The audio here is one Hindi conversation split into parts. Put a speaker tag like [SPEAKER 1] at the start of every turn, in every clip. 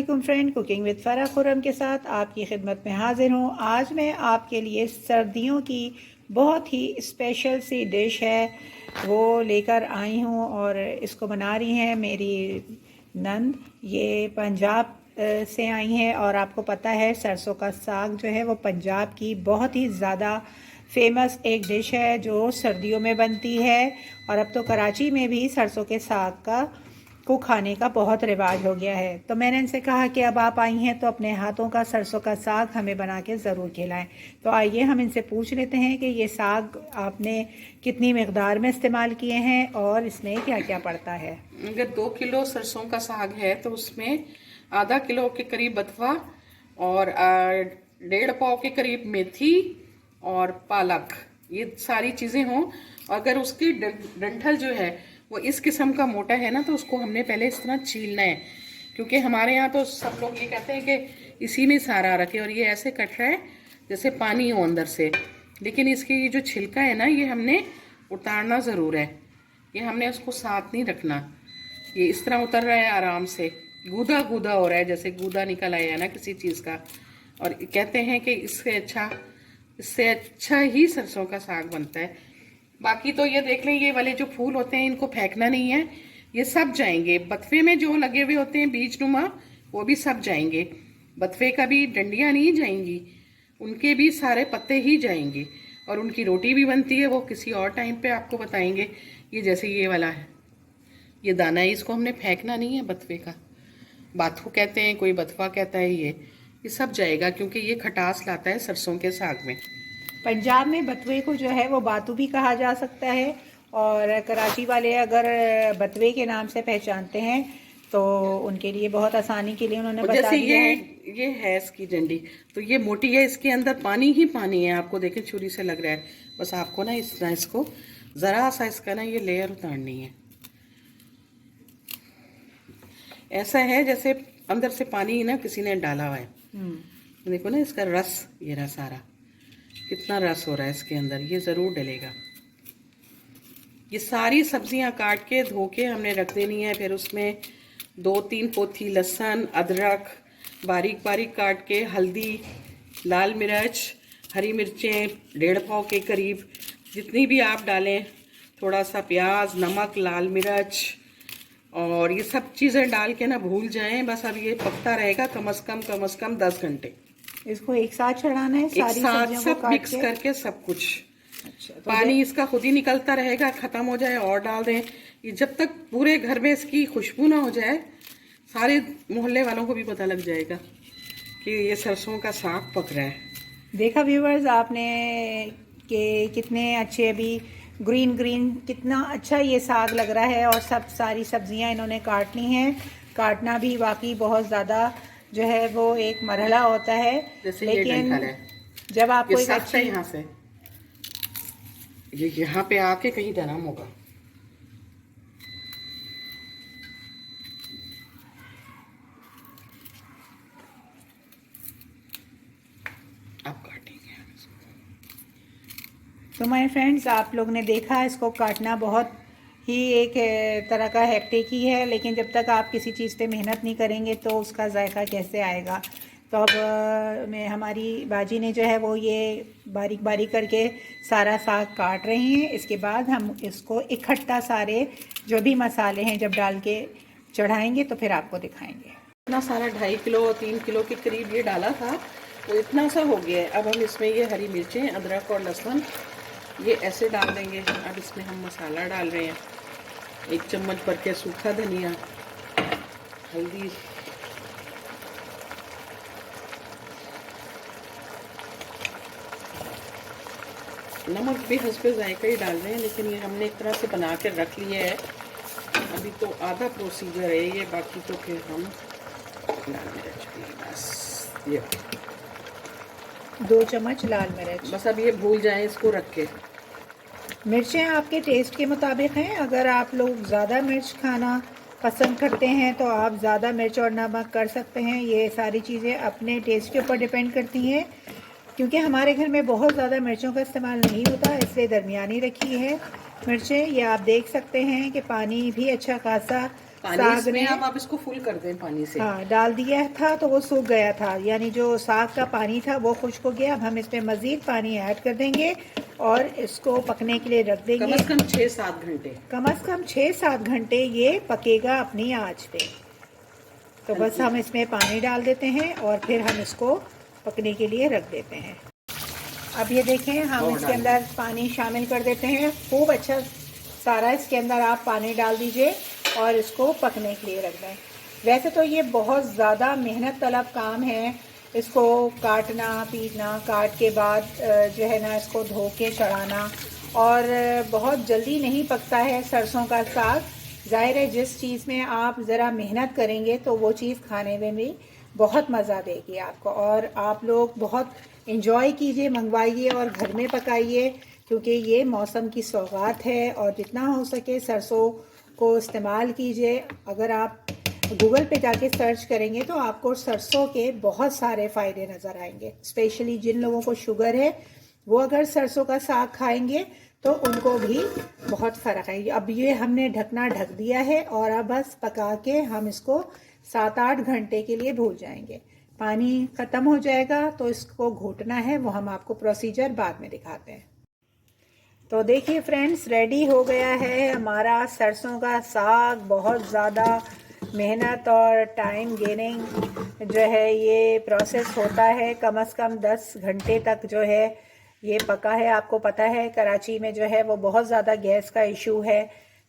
[SPEAKER 1] वालेकुम friend, cooking with Farah Khurram के साथ आपकी खिदमत में हाजिर हूँ। आज मैं आपके लिए सर्दियों की बहुत ही स्पेशल सी डिश है वो लेकर आई हूँ और इसको बना रही हैं मेरी नंद। ये पंजाब से आई हैं और आपको पता है सरसों का साग जो है वो पंजाब की बहुत ही ज़्यादा फेमस एक डिश है जो सर्दियों में बनती है। और अब तो कराची में भी सरसों के साग को खाने का बहुत रिवाज हो गया है। तो मैंने इनसे कहा कि अब आप आई हैं तो अपने हाथों का सरसों का साग हमें बना के ज़रूर खिलाएं। तो आइए हम इनसे पूछ लेते हैं कि ये साग आपने कितनी मकदार में इस्तेमाल किए हैं और इसमें क्या क्या पड़ता है।
[SPEAKER 2] अगर 2 किलो सरसों का साग है तो उसमें आधा किलो के करीब बथुआ और 1.5 पाव के करीब मेथी और पालक, ये सारी चीज़ें हों। अगर उसकी डंठल जो है वो इस किस्म का मोटा है ना तो उसको हमने पहले इस तरह छीलना है, क्योंकि हमारे यहाँ तो सब लोग ये कहते हैं कि इसी में सारा रखे, और ये ऐसे कट रहा है जैसे पानी हो अंदर से। लेकिन इसकी ये जो छिलका है ना ये हमने उतारना ज़रूर है, ये हमने उसको साथ नहीं रखना। ये इस तरह उतर रहा है आराम से, गूदा गूदा हो रहा है जैसे गूदा निकल आया है ना किसी चीज़ का। और कहते हैं कि इससे अच्छा ही सरसों का साग बनता है। बाकी तो ये देख लें, ये वाले जो फूल होते हैं इनको फेंकना नहीं है, ये सब जाएंगे। बथवे में जो लगे हुए होते हैं बीज नुमा वो भी सब जाएंगे। बथवे का भी डंडियाँ नहीं जाएंगी, उनके भी सारे पत्ते ही जाएंगे। और उनकी रोटी भी बनती है, वो किसी और टाइम पे आपको बताएंगे। ये जैसे ये वाला है, ये दाना है, इसको हमने फेंकना नहीं है। बथवे का बाथू कहते हैं, कोई बथवा कहता है। ये सब जाएगा क्योंकि ये खटास लाता है सरसों के साग में।
[SPEAKER 1] पंजाब में बथुए को जो है वो बातू भी कहा जा सकता है, और कराची वाले अगर बथुए के नाम से पहचानते हैं तो उनके लिए बहुत आसानी के लिए उन्होंने बता दिया है।
[SPEAKER 2] ये है इसकी डंडी, तो ये मोटी है, इसके अंदर पानी ही पानी है। आपको देखें छुरी से लग रहा है, बस आपको ना इस तरह इसको ज़रा सा इसका ना ये लेयर उतारनी है। ऐसा है जैसे अंदर से पानी ना किसी ने डाला हुआ है। देखो ना इसका रस, ये रहा सारा, कितना रस हो रहा है इसके अंदर, ये ज़रूर डलेगा। ये सारी सब्जियां काट के धो के हमने रख देनी है। फिर उसमें 2-3 पोथी लहसुन, अदरक बारीक बारीक काट के, हल्दी, लाल मिर्च, हरी मिर्चें 1.5 पाव के करीब, जितनी भी आप डालें, थोड़ा सा प्याज, नमक, लाल मिर्च, और ये सब चीज़ें डाल के ना भूल जाएं। बस अब ये पकता रहेगा कम से कम 10 घंटे।
[SPEAKER 1] इसको एक साथ चढ़ाना है, सारी सब्जियों को
[SPEAKER 2] सब मिक्स करके सब कुछ।
[SPEAKER 1] अच्छा, तो
[SPEAKER 2] पानी इसका खुद ही निकलता रहेगा, खत्म हो जाए और डाल दें। ये जब तक पूरे घर में इसकी खुशबू ना हो जाए, सारे मोहल्ले वालों को भी पता लग जाएगा कि ये सरसों का साग पक रहा है।
[SPEAKER 1] देखा व्यूवर्स आपने कि कितने अच्छे अभी ग्रीन कितना अच्छा ये साग लग रहा है। और सारी सब्जियां इन्होंने काटनी हैं। काटना भी वाकई बहुत ज़्यादा जो है वो एक मरहला होता है।
[SPEAKER 2] जैसे
[SPEAKER 1] लेकिन
[SPEAKER 2] ये है,
[SPEAKER 1] जब आपको एक
[SPEAKER 2] अच्छी यहाँ से ये यहाँ पे आके कहीं नरम होगा। अब काटेंगे
[SPEAKER 1] तो माय फ्रेंड्स, आप लोग ने देखा इसको काटना बहुत ही एक तरह का हेक्टिक ही है, लेकिन जब तक आप किसी चीज़ पे मेहनत नहीं करेंगे तो उसका जायका कैसे आएगा। तो अब हमारी बाजी ने जो है वो ये बारीक बारीक करके सारा साग काट रही हैं। इसके बाद हम इसको इकट्ठा सारे जो भी मसाले हैं जब डाल के चढ़ाएंगे तो फिर आपको दिखाएंगे।
[SPEAKER 2] इतना सारा 2.5 किलो 3 किलो के करीब ये डाला था, तो इतना सा हो गया है। अब हम इसमें ये हरी मिर्चें, अदरक और लहसुन ये ऐसे डाल देंगे। अब इसमें हम मसाला डाल रहे हैं, 1 चम्मच भर के सूखा धनिया, हल्दी, नमक भी हंसपे जायका ही डाल रहे हैं, लेकिन ये हमने एक तरह से बना के रख लिया है। अभी तो आधा प्रोसीजर है ये, बाकी तो फिर हम लाल मिर्च भी बस ये
[SPEAKER 1] 2 चम्मच लाल मिर्च,
[SPEAKER 2] बस अब ये भूल जाएं इसको रख के।
[SPEAKER 1] मिर्चें आपके टेस्ट के मुताबिक हैं। अगर आप लोग ज़्यादा मिर्च खाना पसंद करते हैं तो आप ज़्यादा मिर्च और नमक कर सकते हैं। ये सारी चीज़ें अपने टेस्ट के ऊपर डिपेंड करती हैं। क्योंकि हमारे घर में बहुत ज़्यादा मिर्चों का इस्तेमाल नहीं होता, इसलिए दरमियानी रखी है मिर्चें। ये आप देख सकते हैं कि पानी भी अच्छा खासा
[SPEAKER 2] पानी
[SPEAKER 1] साग
[SPEAKER 2] इसमें
[SPEAKER 1] ने
[SPEAKER 2] आप इसको फुल कर दें पानी से।
[SPEAKER 1] हाँ डाल दिया था तो वो सूख गया था, यानी जो साग का पानी था वो खुश्क हो गया। अब हम इसमें मज़ीद पानी ऐड कर देंगे और इसको पकने के लिए रख देंगे।
[SPEAKER 2] कम से कम 6-7 घंटे,
[SPEAKER 1] कम से कम 6-7 घंटे ये पकेगा अपनी आंच पे। तो बस हम इसमें पानी डाल देते हैं और फिर हम इसको पकने के लिए रख देते हैं। अब ये देखें, हम इसके अंदर पानी शामिल कर देते हैं। खूब अच्छा सारा इसके अंदर आप पानी डाल दीजिए और इसको पकने के लिए रख दें। वैसे तो ये बहुत ज़्यादा मेहनत तलब काम है, इसको काटना पीटना, काट के बाद जो है ना इसको धो के चढ़ाना, और बहुत जल्दी नहीं पकता है सरसों का साग। ज़ाहिर है जिस चीज़ में आप ज़रा मेहनत करेंगे तो वो चीज़ खाने में भी बहुत मज़ा देगी आपको, और आप लोग बहुत इंजॉय कीजिए, मंगवाइए और घर में पकाइए, क्योंकि ये मौसम की सौगात है। और जितना हो सके सरसों को इस्तेमाल कीजिए। अगर आप गूगल पे जाके सर्च करेंगे तो आपको सरसों के बहुत सारे फ़ायदे नज़र आएंगे। स्पेशली जिन लोगों को शुगर है वो अगर सरसों का साग खाएंगे तो उनको भी बहुत फ़र्क है। अब ये हमने ढकना ढक दिया है और अब बस पका के हम इसको 7-8 घंटे के लिए भूल जाएंगे। पानी ख़त्म हो जाएगा तो इसको घोटना है, वो हम आपको प्रोसीजर बाद में दिखाते हैं। तो देखिए फ्रेंड्स, रेडी हो गया है हमारा सरसों का साग। बहुत ज़्यादा मेहनत और टाइम गेनिंग जो है ये प्रोसेस होता है। कम से कम 10 घंटे तक जो है ये पका है। आपको पता है कराची में जो है वो बहुत ज़्यादा गैस का इशू है,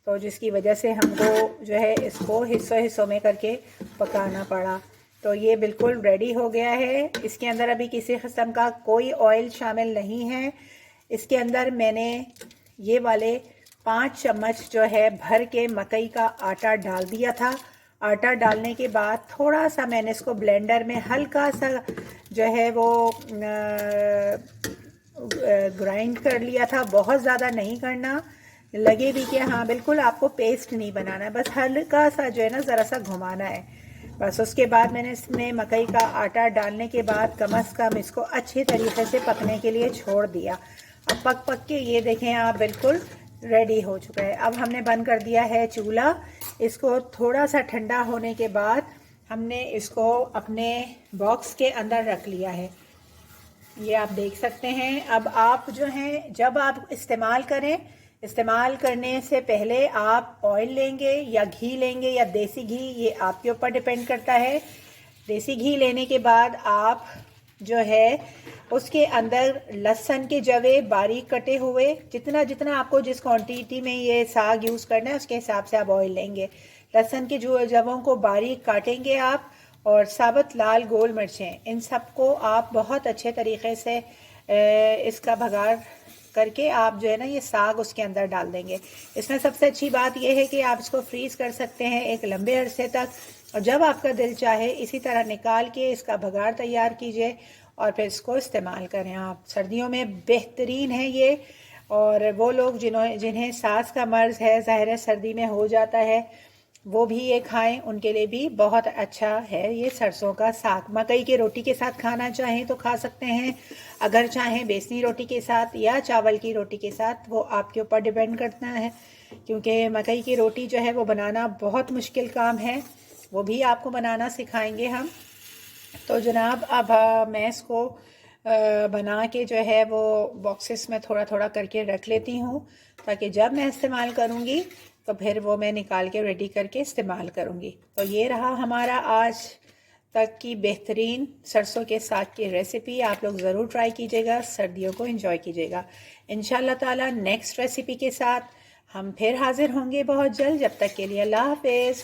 [SPEAKER 1] तो जिसकी वजह से हमको जो है इसको हिस्सों हिस्सों में करके पकाना पड़ा। तो ये बिल्कुल रेडी हो गया है। इसके अंदर अभी किसी किस्म का कोई ऑयल शामिल नहीं है। इसके अंदर मैंने ये वाले 5 चम्मच जो है भर के मकई का आटा डाल दिया था। आटा डालने के बाद थोड़ा सा मैंने इसको ब्लेंडर में हल्का सा जो है वो ग्राइंड कर लिया था। बहुत ज़्यादा नहीं करना, लगे भी कि हाँ बिल्कुल आपको पेस्ट नहीं बनाना है, बस हल्का सा जो है ना ज़रा सा घुमाना है बस। उसके बाद मैंने इसमें मकई का आटा डालने के बाद कम से कम इसको अच्छे तरीके से पकने के लिए छोड़ दिया। अब पक के ये देखें आप बिल्कुल रेडी हो चुका है। अब हमने बंद कर दिया है चूल्हा। इसको थोड़ा सा ठंडा होने के बाद हमने इसको अपने बॉक्स के अंदर रख लिया है, ये आप देख सकते हैं। अब आप जो हैं जब आप इस्तेमाल करें, इस्तेमाल करने से पहले आप ऑयल लेंगे या घी लेंगे या देसी घी, ये आपके ऊपर डिपेंड करता है। देसी घी लेने के बाद आप जो है उसके अंदर लहसुन के जवे बारीक कटे हुए, जितना जितना आपको जिस क्वांटिटी में ये साग यूज़ करना है उसके हिसाब से आप ऑयल लेंगे। लहसुन के जवों को बारीक काटेंगे आप, और साबुत लाल गोल मिर्चें, इन सबको आप बहुत अच्छे तरीके से इसका भगार करके आप जो है ना ये साग उसके अंदर डाल देंगे। इसमें सबसे अच्छी बात यह है कि आप इसको फ्रीज़ कर सकते हैं एक लंबे अरसे तक, और जब आपका दिल चाहे इसी तरह निकाल के इसका भगार तैयार कीजिए और फिर इसको इस्तेमाल करें आप। सर्दियों में बेहतरीन है ये, और वो लोग जिन्हें सांस का मर्ज़ है, ज़ाहिर है सर्दी में हो जाता है, वो भी ये खाएं, उनके लिए भी बहुत अच्छा है ये सरसों का साग। मकई की रोटी के साथ खाना चाहें तो खा सकते हैं, अगर चाहें बेसनी रोटी के साथ या चावल की रोटी के साथ, वो आपके ऊपर डिपेंड करता है, क्योंकि मकई की रोटी जो है वो बनाना बहुत मुश्किल काम है, वो भी आपको बनाना सिखाएंगे हम। तो जनाब अब मैं इसको बना के जो है वो बॉक्सेस में थोड़ा थोड़ा करके रख लेती हूँ, ताकि जब मैं इस्तेमाल करूँगी तो फिर वो मैं निकाल के रेडी करके इस्तेमाल करूँगी। तो ये रहा हमारा आज तक की बेहतरीन सरसों के साग की रेसिपी। आप लोग ज़रूर ट्राई कीजिएगा, सर्दियों को एंजॉय कीजिएगा। इंशाल्लाह ताला नेक्स्ट रेसिपी के साथ हम फिर हाजिर होंगे बहुत जल्द। जब तक के लिए अल्लाह हाफिज़।